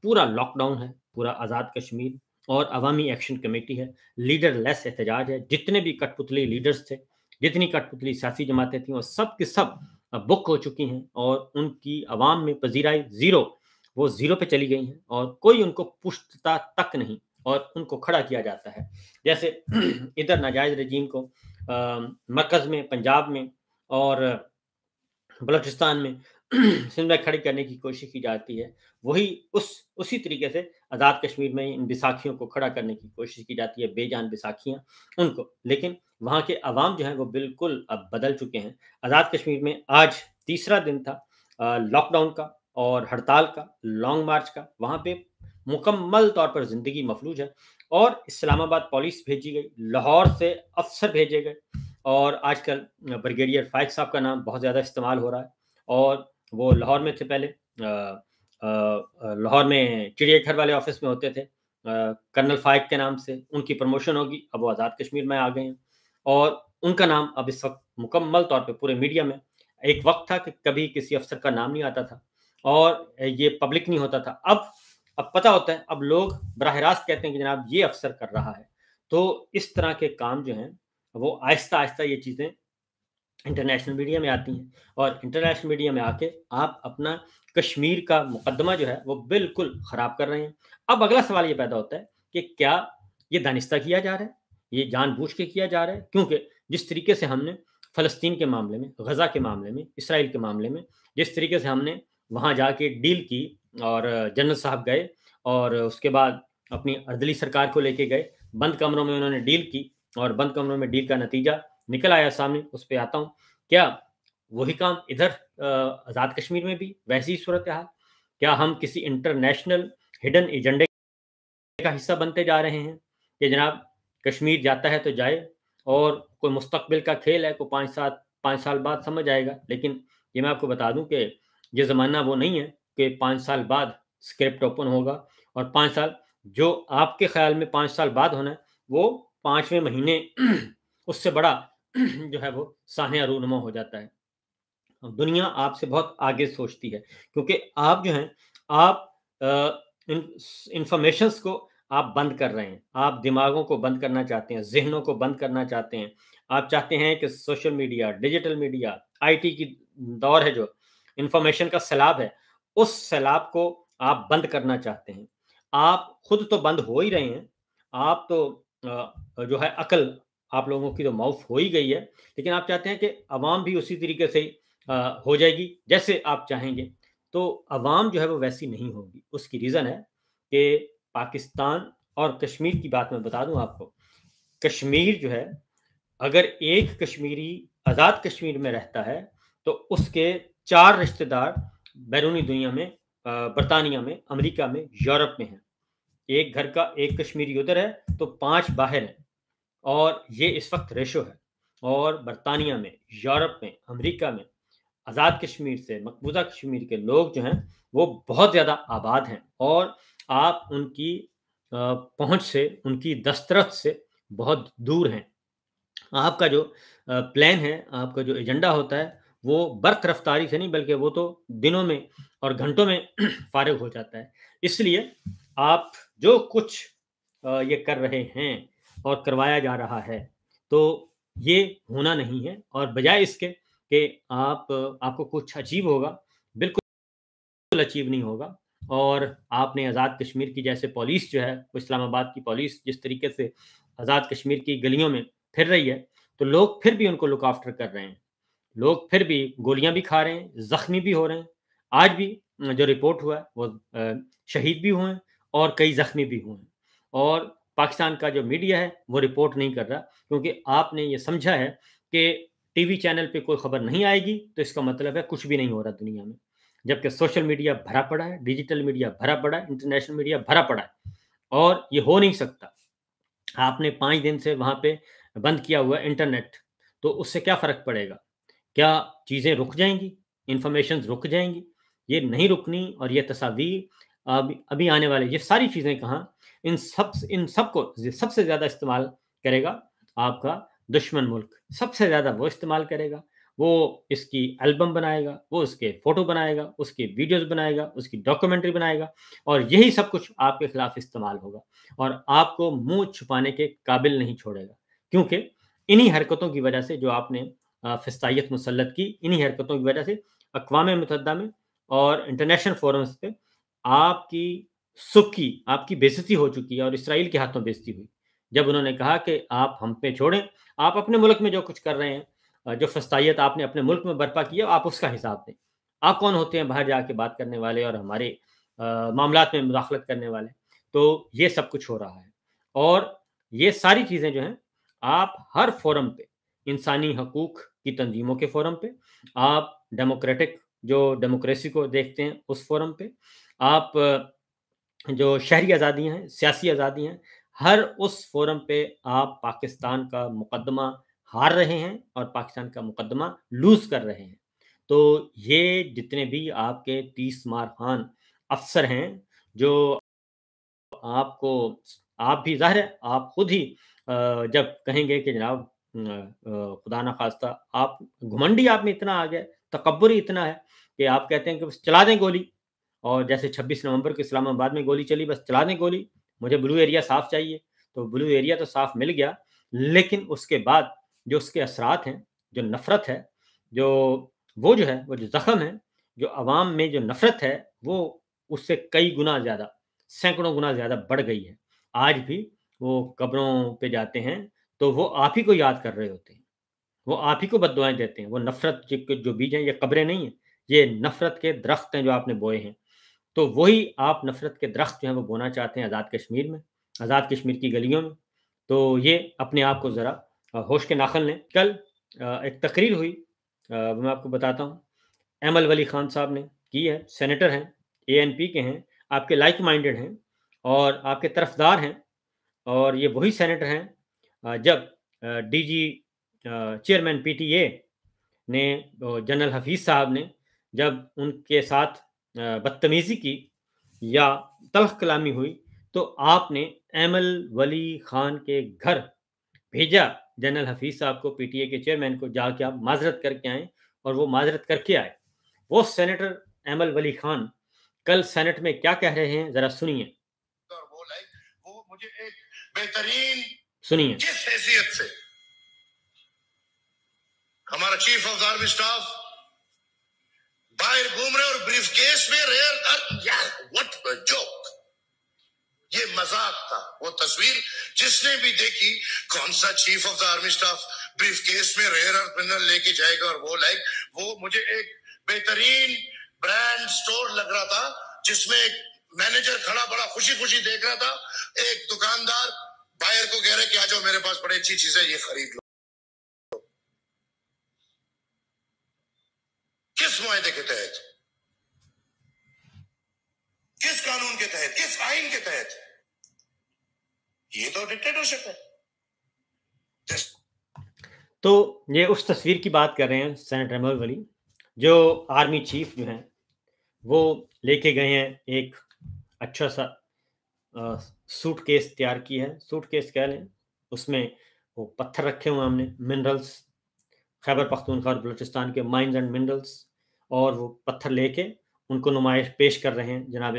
پورا lock down ہے، پورا آزاد کشمیر، اور عوامی ایکشن کمیٹی ہے، لیڈر لیس احتجاج ہے۔ جتنے بھی کٹ پتلی لیڈرز تھے، جتنی کٹ پتلی سیاسی جماعتیں تھیں، وہ سب کے سب بک ہو چکی ہیں، اور ان کی عوام میں پذیرائی زیرو، وہ زیرو پہ چلی گئی ہیں، اور کوئی ان کو پوچھتا تک نہیں، اور ان کو کھڑا کیا جاتا ہے۔ جیسے ادھر ناجائز رجیم کو مرکز میں، پنجاب میں اور بلوچستان میں سندھ میں کھڑی کرنے کی کوشش کی جاتی ہے، وہی اسی طریقے سے آزاد کشمیر میں ان بیساکھیوں کو کھڑا کرنے کی کوشش کی جاتی ہے، بے جان بیساکھیاں ان کو۔ لیکن وہاں کے عوام جو ہیں وہ بالکل اب بدل چکے ہیں۔ آزاد کشمیر میں آج تیسرا دن تھا لاک ڈاؤن کا اور ہڑتال کا، لانگ مارچ کا۔ وہاں پہ مکمل طور پر زندگی مفلوج ہے، اور اسلام آباد پولیس بھیجی گئی، لاہور سے افسر بھیجے گئے، اور آج کل بریگیڈیئر فائق صاحب کا نام بہت زیادہ استعمال ہو رہا ہے، اور وہ لاہور میں تھے پہلے، لاہور میں چڑیا گھر والے آفس میں ہوتے تھے کرنل فائق کے نام سے۔ ان کی پروموشن ہوگی، اب وہ آزاد کشمیر میں آ گئے ہیں، اور ان کا نام اب اس وقت مکمل طور پہ پورے میڈیا میں، ایک وقت تھا کہ کبھی کسی افسر کا نام نہیں آتا تھا اور یہ پبلک نہیں ہوتا تھا، اب پتہ ہوتا ہے، اب لوگ براہ راست کہتے ہیں کہ جناب یہ افسر کر رہا ہے۔ تو اس طرح کے کام جو ہیں وہ آہستہ آہستہ یہ چیزیں انٹرنیشنل میڈیا میں آتی ہیں، اور انٹرنیشنل میڈیا میں آ کے آپ اپنا کشمیر کا مقدمہ جو ہے وہ بالکل خراب کر رہے ہیں۔ اب اگلا سوال یہ پیدا ہوتا ہے کہ کیا یہ دانستہ کیا جا رہا ہے، یہ جان بوجھ کے کیا جا رہا ہے؟ کیونکہ جس طریقے سے ہم نے فلسطین کے معاملے میں، غزہ کے معاملے میں، اسرائیل کے معاملے میں جس طریقے سے ہم نے وہاں جا کے ڈیل کی، اور جنرل صاحب گئے اور اس کے بعد اپنی اردلی سرکار کو لے کے گئے، بند کمروں میں انہوں نے ڈیل کی، اور بند کمروں میں ڈیل کا نتیجہ نکل آیا سامنے، اس پہ آتا ہوں۔ کیا وہی کام ادھر آزاد کشمیر میں بھی ویسی صورتحال؟ کیا ہم کسی انٹرنیشنل ہڈن ایجنڈے کا حصہ بنتے جا رہے ہیں کہ جناب کشمیر جاتا ہے تو جائے، اور کوئی مستقبل کا کھیل ہے، کوئی 5 سال بعد سمجھ آئے گا؟ لیکن یہ میں آپ کو بتا دوں کہ یہ زمانہ وہ نہیں ہے کہ 5 سال بعد اسکرپٹ اوپن ہوگا، اور 5 سال جو آپ کے خیال میں 5 سال بعد ہونا ہے، وہ 5ویں مہینے اس سے بڑا جو ہے وہ سانحہ رونما ہو جاتا ہے۔ دنیا آپ سے بہت آگے سوچتی ہے، کیونکہ آپ جو ہیں، آپ انفارمیشنز کو آپ بند کر رہے ہیں، آپ دماغوں کو بند کرنا چاہتے ہیں، ذہنوں کو بند کرنا چاہتے ہیں۔ آپ چاہتے ہیں کہ social media, digital media, I T کی دور ہے، جو انفارمیشن کا سیلاب ہے، اس سیلاب کو آپ بند کرنا چاہتے ہیں۔ آپ خود تو بند ہو ہی رہے ہیں، آپ تو جو ہے عقل آپ لوگوں کی تو معاف ہو ہی گئی ہے، لیکن آپ چاہتے ہیں کہ عوام بھی اسی طریقے سے ہو جائے گی جیسے آپ چاہیں گے۔ تو عوام جو ہے وہ ویسی نہیں ہوگی۔ اس کی ریزن ہے کہ پاکستان اور کشمیر کی بات میں بتا دوں آپ کو، کشمیر جو ہے، اگر ایک کشمیری آزاد کشمیر میں رہتا ہے تو اس کے 4 رشتہ دار بیرونی دنیا میں، برطانیہ میں، امریکہ میں، یورپ میں ہیں۔ ایک گھر کا ایک کشمیری ادھر ہے تو 5 باہر ہیں، اور یہ اس وقت ریشو ہے۔ اور برطانیہ میں، یورپ میں، امریکہ میں آزاد کشمیر سے، مقبوضہ کشمیر کے لوگ جو ہیں وہ بہت زیادہ آباد ہیں، اور آپ ان کی پہنچ سے، ان کی دسترس سے بہت دور ہیں۔ آپ کا جو پلان ہے، آپ کا جو ایجنڈا ہوتا ہے، وہ برق رفتاری سے نہیں، بلکہ وہ تو دنوں میں اور گھنٹوں میں فارغ ہو جاتا ہے۔ اس لیے آپ جو کچھ یہ کر رہے ہیں اور کروایا جا رہا ہے، تو یہ ہونا نہیں ہے، اور بجائے اس کے کہ آپ کو کچھ اچیو ہوگا، بالکل اچیو نہیں ہوگا۔ اور آپ نے آزاد کشمیر کی جیسے پولیس جو ہے، وہ اسلام آباد کی پولیس جس طریقے سے آزاد کشمیر کی گلیوں میں پھر رہی ہے، تو لوگ پھر بھی ان کو لک آفٹر کر رہے ہیں، لوگ پھر بھی گولیاں بھی کھا رہے ہیں، زخمی بھی ہو رہے ہیں۔ آج بھی جو رپورٹ ہوا ہے وہ شہید بھی ہوئے ہیں اور کئی زخمی بھی ہوئے ہیں، اور پاکستان کا جو میڈیا ہے وہ رپورٹ نہیں کر رہا، کیونکہ آپ نے یہ سمجھا ہے کہ ٹی وی چینل پہ کوئی خبر نہیں آئے گی تو اس کا مطلب ہے کچھ بھی نہیں ہو رہا دنیا میں، جبکہ سوشل میڈیا بھرا پڑا ہے، ڈیجیٹل میڈیا بھرا پڑا ہے، انٹرنیشنل میڈیا بھرا پڑا ہے، اور یہ ہو نہیں سکتا۔ آپ نے 5 دن سے وہاں پہ بند کیا ہوا انٹرنیٹ، تو اس سے کیا فرق پڑے گا؟ کیا چیزیں رک جائیں گی؟ انفارمیشنز رک جائیں گی؟ یہ نہیں رکنی، اور یہ تصاویر ابھی آنے والے یہ ساری چیزیں کہاں، ان سب کو سب سے زیادہ استعمال کرے گا آپ کا دشمن ملک، سب سے زیادہ وہ استعمال کرے گا۔ وہ اس کی البم بنائے گا، وہ اس کے فوٹو بنائے گا، اس کی ویڈیوز بنائے گا، اس کی ڈاکیومنٹری بنائے گا، اور یہی سب کچھ آپ کے خلاف استعمال ہوگا اور آپ کو منہ چھپانے کے قابل نہیں چھوڑے گا، کیونکہ انہی حرکتوں کی وجہ سے جو آپ نے فسطائیت مسلط کی، انہی حرکتوں کی وجہ سے اقوام متحدہ میں اور انٹرنیشنل فورمز پہ آپ کی سکی، آپ کی بےعزتی ہو چکی ہے اور اسرائیل کے ہاتھوں بےعزتی ہوئی، جب انہوں نے کہا کہ آپ ہم پہ چھوڑیں، آپ اپنے ملک میں جو کچھ کر رہے ہیں، جو فسطائیت آپ نے اپنے ملک میں برپا کی ہے، آپ اس کا حساب دیں۔ آپ کون ہوتے ہیں باہر جا کے بات کرنے والے اور ہمارے معاملات میں مداخلت کرنے والے؟ تو یہ سب کچھ ہو رہا ہے، اور یہ ساری چیزیں جو ہیں آپ ہر فورم پہ، انسانی حقوق کی تنظیموں کے فورم پہ، آپ ڈیموکریٹک جو ڈیموکریسی کو دیکھتے ہیں اس فورم پہ، آپ جو شہری آزادیاں ہیں، سیاسی آزادی ہیں، ہر اس فورم پہ آپ پاکستان کا مقدمہ ہار رہے ہیں اور پاکستان کا مقدمہ لوز کر رہے ہیں۔ تو یہ جتنے بھی آپ کے 30 مار خان افسر ہیں جو آپ کو، آپ بھی ظاہر ہے آپ خود ہی جب کہیں گے کہ جناب خدا نخواستہ آپ گھمنڈی آپ میں اتنا آ گیا، تکبر ہی اتنا ہے کہ آپ کہتے ہیں کہ بس چلا دیں گولی، اور جیسے 26 نومبر کو اسلام آباد میں گولی چلی، بس چلا دیں گولی، مجھے بلو ایریا صاف چاہیے، تو بلو ایریا تو صاف مل گیا، لیکن اس کے بعد جو اس کے اثرات ہیں، جو نفرت ہے، جو وہ جو ہے وہ جو زخم ہے، جو عوام میں جو نفرت ہے، وہ اس سے کئی گنا زیادہ، سینکڑوں گنا زیادہ بڑھ گئی ہے۔ آج بھی وہ قبروں پہ جاتے ہیں تو وہ آپ ہی کو یاد کر رہے ہوتے ہیں، وہ آپ ہی کو بد دعائیں دیتے ہیں، وہ نفرت جو بیج ہیں، یہ قبریں نہیں ہیں، یہ نفرت کے درخت ہیں جو آپ نے بوئے ہیں۔ تو وہی آپ نفرت کے درخت جو ہیں وہ بونا چاہتے ہیں آزاد کشمیر میں، آزاد کشمیر کی گلیوں میں۔ تو یہ اپنے آپ کو ذرا ہوش کے ناخن لیں۔ کل ایک تقریر ہوئی، میں آپ کو بتاتا ہوں، ایمل ولی خان صاحب نے کی ہے، سینیٹر ہیں، ANP کے ہیں، آپ کے لائک مائنڈڈ ہیں اور آپ کے طرفدار ہیں، اور یہ وہی سینیٹر ہیں جب DG چیئرمین PTA نے، جنرل حفیظ صاحب نے جب ان کے ساتھ بدتمیزی کی یا تلخ کلامی ہوئی، تو آپ نے ایمل ولی خان کے گھر بھیجا جنرل حفیظ صاحب کو، PTA کے چیئرمین کو، جا کے آپ معذرت کر کے آئیں، اور وہ معذرت کر کے آئے۔ وہ سینیٹر ایمل ولی خان کل سینٹ میں کیا کہہ رہے ہیں ذرا سنیے۔ وہ مجھے ایک بہترین، سنیے کس حیثیت سے ہمارا چیف آف آرمی اسٹاف باہر گھوم رہے اور بریف کیس میں وٹ جوک، یہ مذاق تھا۔ وہ تصویر جس نے بھی دیکھی، کون سا chief of the army staff brief case میں ریئر ارتھ منرل لے کے جائے گا، اور وہ مجھے ایک بہترین برانڈ سٹور لگ رہا تھا جس میں ایک مینیجر کھڑا بڑا خوشی خوشی دیکھ رہا تھا، ایک دکاندار بائر کو کہہ رہے کہ آ جاؤ میرے پاس بڑی اچھی چیز ہے، یہ خرید لو۔ کس معاہدے کے تحت، کس قانون کے تحت، کس آئین کے تحت؟ یہ تو ڈکٹیٹرشپ ہے۔ تو یہ اس تصویر کی بات کر رہے ہیں سینیٹر ایمل ولی، جو آرمی چیف جو ہیں وہ لے کے گئے ہیں ایک اچھا سا سوٹ کیس تیار کی ہے، سوٹ کیس کہہ لیں، اس میں وہ پتھر رکھے ہوئے ہم نے، منرلز، خیبر پختونخوا اور بلوچستان کے مائنز اینڈ منرلز، اور وہ پتھر لے کے ان کو نمائش پیش کر رہے ہیں جناب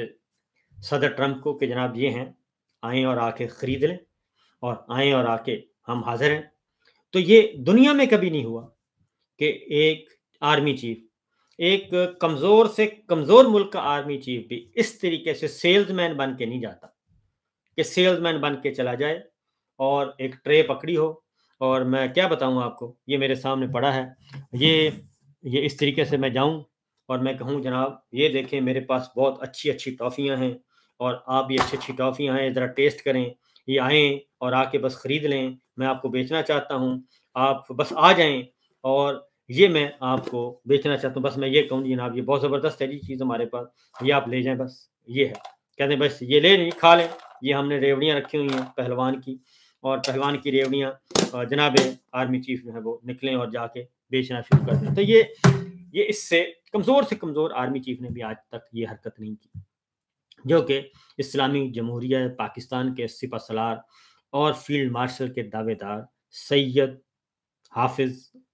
صدر ٹرمپ کو کہ جناب یہ ہیں، آئیں اور آ کے خرید لیں، اور آئیں اور آ کے ہم حاضر ہیں۔ تو یہ دنیا میں کبھی نہیں ہوا کہ ایک آرمی چیف، ایک کمزور سے کمزور ملک کا آرمی چیف بھی اس طریقے سے سیلز مین بن کے نہیں جاتا کہ سیلز مین بن کے چلا جائے اور ایک ٹرے پکڑی ہو، اور میں کیا بتاؤں آپ کو، یہ میرے سامنے پڑا ہے، یہ اس طریقے سے میں جاؤں اور میں کہوں جناب یہ دیکھیں میرے پاس بہت اچھی اچھی ٹافیاں ہیں، اور آپ بھی اچھی اچھی ٹافیاں ہیں، ذرا ٹیسٹ کریں، یہ آئیں اور آ کے بس خرید لیں، میں آپ کو بیچنا چاہتا ہوں، آپ بس آ جائیں اور یہ میں آپ کو بیچنا چاہتا ہوں، بس میں یہ کہوں جناب یہ بہت زبردست ہے جی چیز ہمارے پاس، یہ آپ لے جائیں، بس یہ ہے، کہتے ہیں بس یہ لے لیں کھا لیں، یہ ہم نے ریوڑیاں رکھی ہوئی ہیں پہلوان کی، اور پہلوان کی ریوڑیاں جناب آرمی چیف جو ہے وہ نکلیں اور جا کے بیچنا شروع کر دیں۔ تو یہ اس سے کمزور آرمی چیف نے بھی آج تک یہ حرکت نہیں کی، جو کہ اسلامی جمہوریہ پاکستان کے سپہ سالار اور فیلڈ مارشل کے دعوے دار سید حافظ